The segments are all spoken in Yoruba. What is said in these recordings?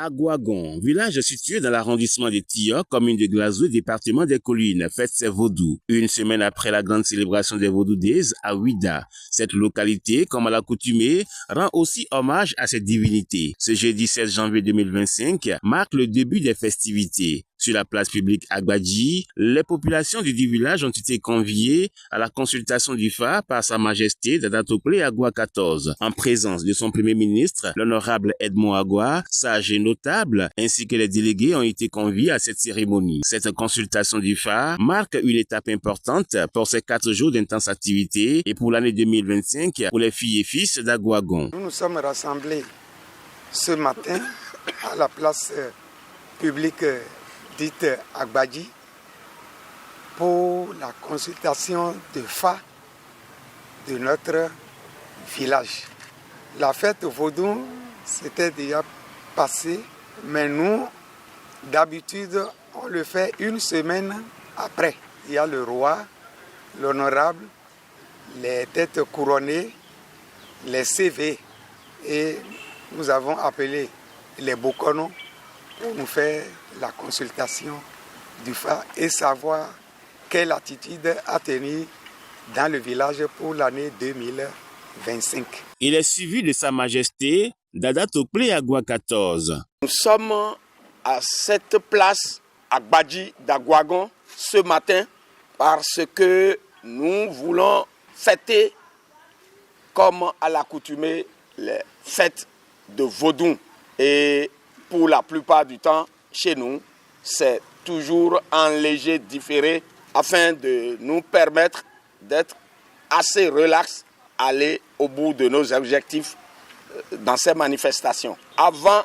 Agouagon, village situé dans l'arrondissement de Tillok, commune de Glazou, département des Collines, fête ses vaudous. Une semaine après la grande célébration des Vaudou Days à Ouida, cette localité, comme à l'accoutumée, rend aussi hommage à cette divinité. Ce jeudi 16 janvier 2025 marque le début des festivités. Sur la place publique Agbadji, les populations du village ont été conviées à la consultation du phare par Sa Majesté Dada Tokle Agua XIV, en présence de son Premier ministre, l'honorable Edmond Agua, sage et notable, ainsi que les délégués ont été conviés à cette cérémonie. Cette consultation du phare marque une étape importante pour ces 4 jours d'intense activité et pour l'année 2025 pour les filles et fils d'Agouagon. Nous nous sommes rassemblés ce matin à la place publique dite Agbadji pour la consultation de phare de notre village. La fête vaudou s'était déjà passée, mais nous, d'habitude, on le fait une semaine après. Il y a le roi, l'honorable, les têtes couronnées, les CV, et nous avons appelé les Bokono pour nous faire la consultation du phare et savoir quelle attitude à tenir dans le village pour l'année 2025. Il est suivi de Sa Majesté Dada Tokle Agua XIV. Nous sommes à cette place Agbadji d'Agouagon ce matin parce que nous voulons fêter comme à l'accoutumée les fêtes de Vaudou. Et pour la plupart du temps, chez nous, c'est toujours en léger différé afin de nous permettre d'être assez relax, aller au bout de nos objectifs dans ces manifestations. Avant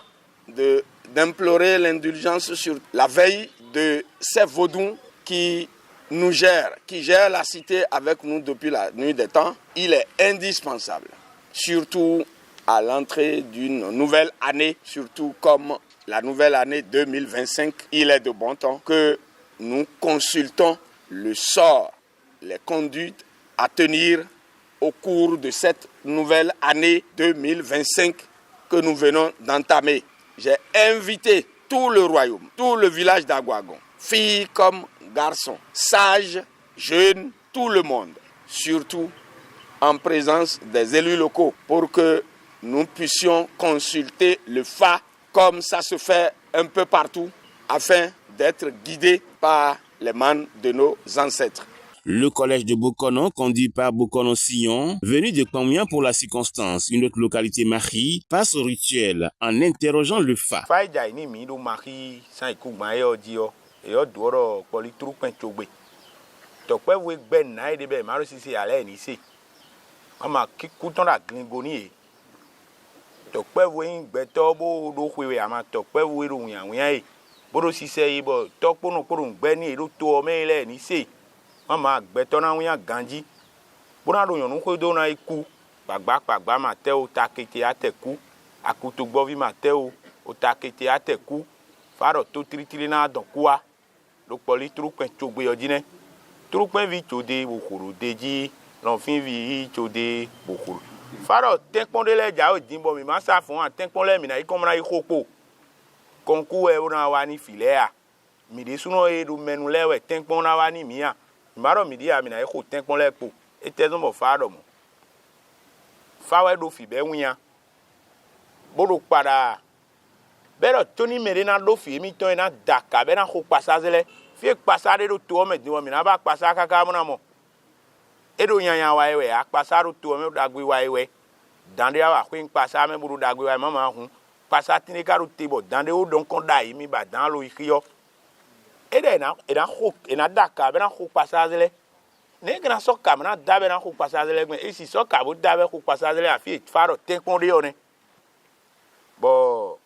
d'implorer l'indulgence sur la veille de ces vaudous qui nous gèrent, qui gèrent la cité avec nous depuis la nuit des temps, il est indispensable, surtout à l'entrée d'une nouvelle année, surtout comme la nouvelle année 2025, il est de bon temps que nous consultons le sort, les conduites à tenir au cours de cette nouvelle année 2025 que nous venons d'entamer. J'ai invité tout le royaume, tout le village d'Agouagon, filles comme garçons, sages, jeunes, tout le monde, surtout en présence des élus locaux, pour que nous puissions consulter le phare comme ça se fait un peu partout, afin d'être guidés par les manes de nos ancêtres. Le collège de Bokono, conduit par Bokono Sillon, venu de Kwamien pour la circonstance, une autre localité Marie, passe au rituel en interrogeant le phare. Tokpe voin beto bo do khwe ama tokpe wo ro nyanwia e bodo sise yi bo tokpo no ko ngbe ni ro to me le ni se mama beto na wia ganji bona do yonu ko do na iku gbagba ma te o takete ateku akuto gbovi ma te o takete ateku faro to tritiri na don kwa do poli trupen chogbe yodine trupen vi chode bo khoro deji lon fin vi chode bo khoro faro tenkpon de le jao dimbo mi ma sa fun tenkpon le mi na ikomra ikhopo konku e ona wa ni filea mi de suno e do menu lewe tenkpon na wa ni mia maro mi dia mi na ikho tenkpon le po etezo mo faro mo fawe do fi be wian bodo pada bero toni mere na do fi mi ton na daka be na kho pasazele fi pasade do to me diwo mi na ba pasa kaka mo na mo edo nyanya wa ewe akpasaru to me dagwe wa ewe dande wa kwin pasa me buru dagwe wa mama hu pasa tini karu tibo dande o don kon dai mi ba dan lo ikio eda ho ena daka be na ho pasa zele ne gna soka na dabe na ho pasa zele gbe esi soka bo dabe ho pasa zele afi faro tenkon de one bo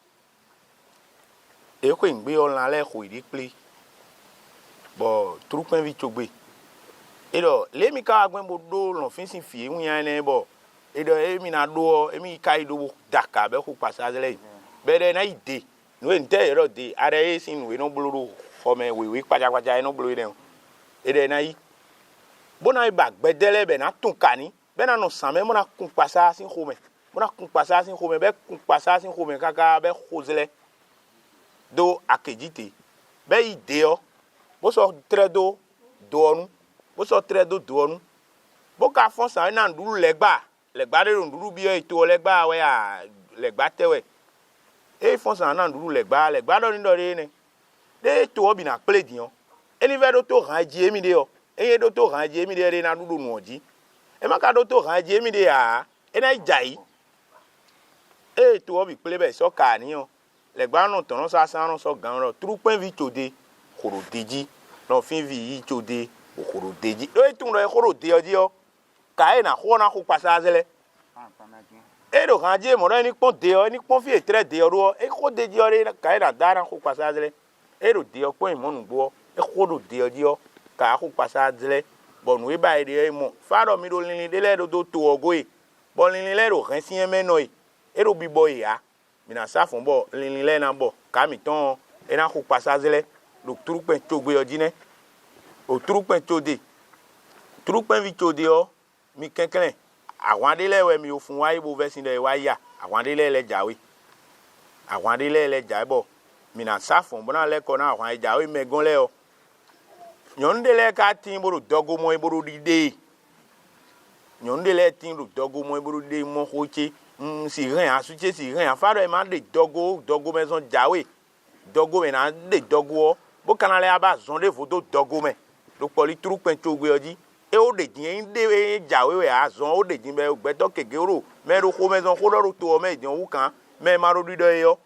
e ko ngbe on la le ho iri pli bo trupen vi chogbe edo lemi ka agben bodo lon fin sin fie wuyan ne bo edo emi na do emi kai do daka be ko pasazele be de na ide no ente ero de are sin we no bluru fome we paja no bluru den edo na yi bona e bag bedele be na tun kani be na no same mo na kun pasa sin home mo na kun pasa sin home be kun pasa sin home kaka be khozele do akejite be ideo bo so tre do onu bo so tre do onu bo ka fon sa na nduru legba de nduru bi e to legba we a legba tewe e fon sa na nduru legba do ni do ne de to obi na ple dion eni ve do to ran ji emi de o eye do to ran ji emi de na dudu nu oji e ma ka do to ran ji emi de a e na jai e to obi ple be so ka ni o legba no ton sa san so gan ro trupen vi tode koro deji no fin vi yi tode koro deji e tun ro koro de oji o ka e na ho na ko pasa zele e do ran ji mo ro ni pon de o ni pon fi e tre de o ro e ko deji o re ka e na da na ko pasa zele e do de o pon mo nu gbo e ko do de oji o ka ko pasa zele bonu e ba ide mo fa do mi do lin de le do to ogo e bo lin le ro ran si en meno e ero bi boy ya mina sa fon bo lin le na bo ka mi ton e na ko pasa zele lo trupen togbe oji ne o trupen tode trupen vi tode o mi kenkelen àwọn adele we mi o fun wa ibo version de wa ya àwọn adele le jawe àwọn adele le jawe bo mina sa fon bona le ko na àwọn jawe megon le o nyonde le ka tin boro dogo mo e boro dide nyonde le tin ro dogo mo e boro de mo hoche si ren asuche si ren afaro e ma de dogo maison jawe dogo me na de dogo bo kanale aba zon de vodo dogo me do poli trupen chogbe oji e o de din de jawe we azon o de din be gbedo kegero me ro ko maison ko ro to me din wu kan me ma ro dido yo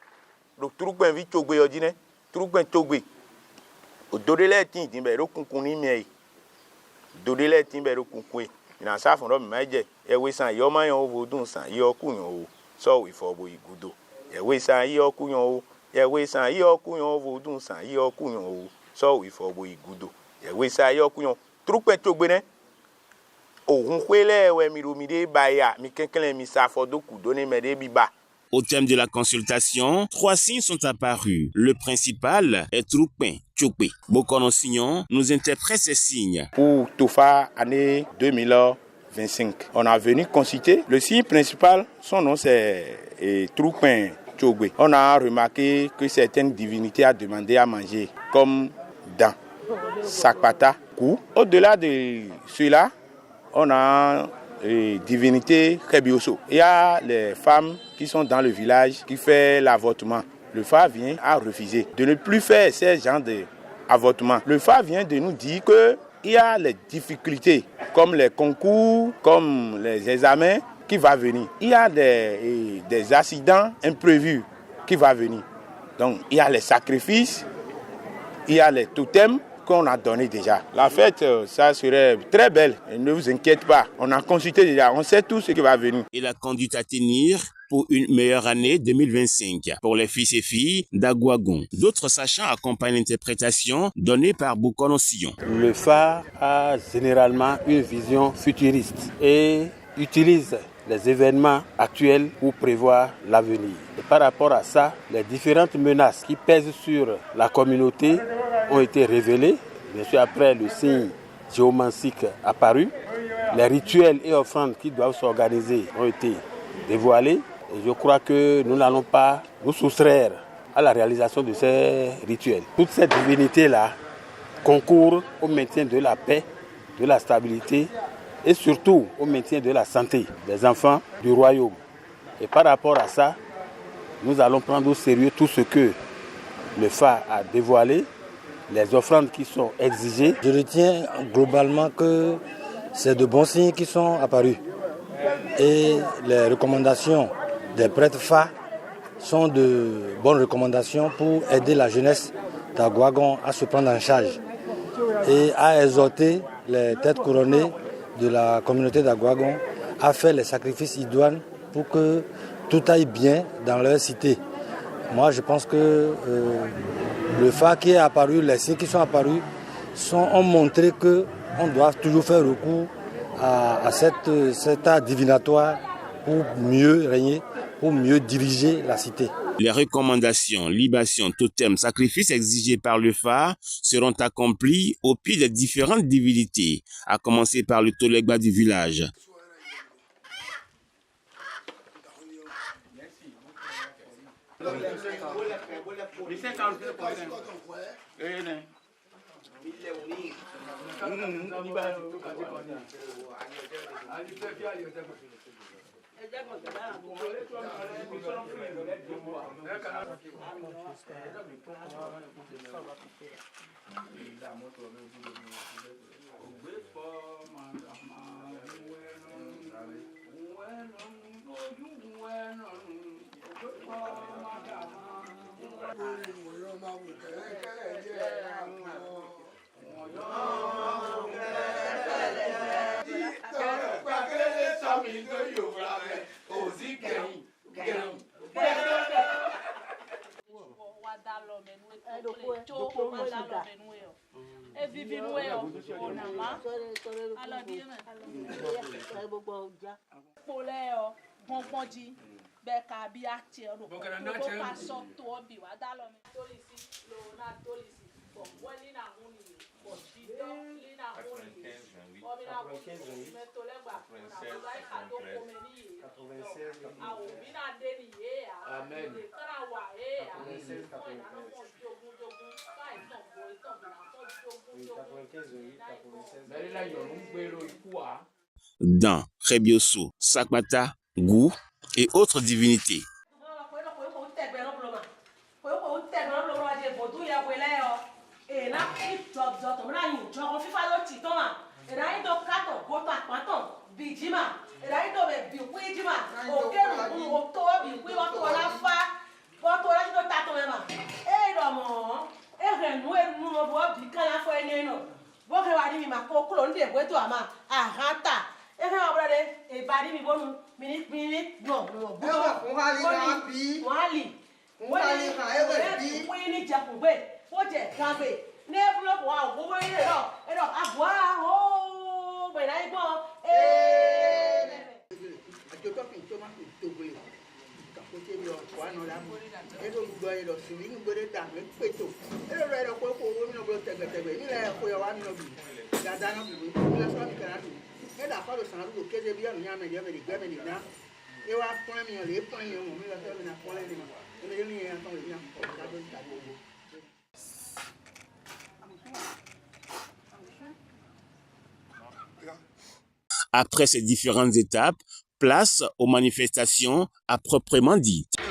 do trupen vi chogbe oji ne trupen chogbe o dodele tin din be ro kunkun ni mi dodele tin be ro kunkun ina sa fun ro mi maje e we san yo ma yan o vodun san yo ku yan o so we for bo igudo e we san yo ku yan o e we san yo ku yan o vodun san yo ku yan o so we for bo igudo e we san yo ku yan trupe togbe ne ohun kwele we mi ro mi de ba ya mi kenkelen mi sa fo do ku do ne me de bi ba. Au terme de la consultation, 3 signes sont apparus. Le principal est Troupin Tchokpe. Bokono Signon nous interprète ces signes. Pour Tofa, année 2025, on a venu consulter. Le signe principal, son nom c'est Troupin Tchokpe. On a remarqué que certaines divinités ont demandé à manger, comme Dan, Sakpata, Kou. Au-delà de cela, on a divinité Kebioso. Il y a les femmes qui sont dans le village qui font l'avortement. Le phare vient à refuser de ne plus faire ces genres d'avortement. Le phare vient de nous dire qu'il y a les difficultés, comme les concours, comme les examens qui vont venir. Il y a des accidents imprévus qui vont venir. Donc il y a les sacrifices, il y a les totems qu'on a donné déjà. La fête, ça serait très belle. Et ne vous inquiétez pas. On a consulté déjà. On sait tout ce qui va venir. Et la conduite à tenir pour une meilleure année 2025 pour les fils et filles d'Agouagon. D'autres sachants accompagnent l'interprétation donnée par Bokono Signon. Le phare a généralement une vision futuriste et utilise les événements actuels pour prévoir l'avenir. Et par rapport à ça, les différentes menaces qui pèsent sur la communauté ont été révélées. Bien sûr, après le signe géomantique apparu, les rituels et offrandes qui doivent s'organiser ont été dévoilés. Et je crois que nous n'allons pas nous soustraire à la réalisation de ces rituels. Toutes ces divinités-là concourent au maintien de la paix, de la stabilité et surtout au maintien de la santé des enfants du royaume. Et par rapport à ça, nous allons prendre au sérieux tout ce que le phare a dévoilé, les offrandes qui sont exigées. Je retiens globalement que c'est de bons signes qui sont apparus. Et les recommandations des prêtres phares sont de bonnes recommandations pour aider la jeunesse d'Agouagon à se prendre en charge et à exhorter les têtes couronnées de la communauté d'Agouagon à faire les sacrifices idoines pour que tout aille bien dans leur cité. Moi, je pense que le phare qui est apparu, les signes qui sont apparus, ont montré qu'on doit toujours faire recours à cet art divinatoire pour mieux régner, pour mieux diriger la cité. Les recommandations, libations, totems, sacrifices exigés par le phare seront accomplis au pied des différentes divinités, à commencer par le Tolegba du village. Dans Rebioso, Sakmata, Gou et autres divinités. Après ces différentes étapes, place aux manifestations à proprement dites.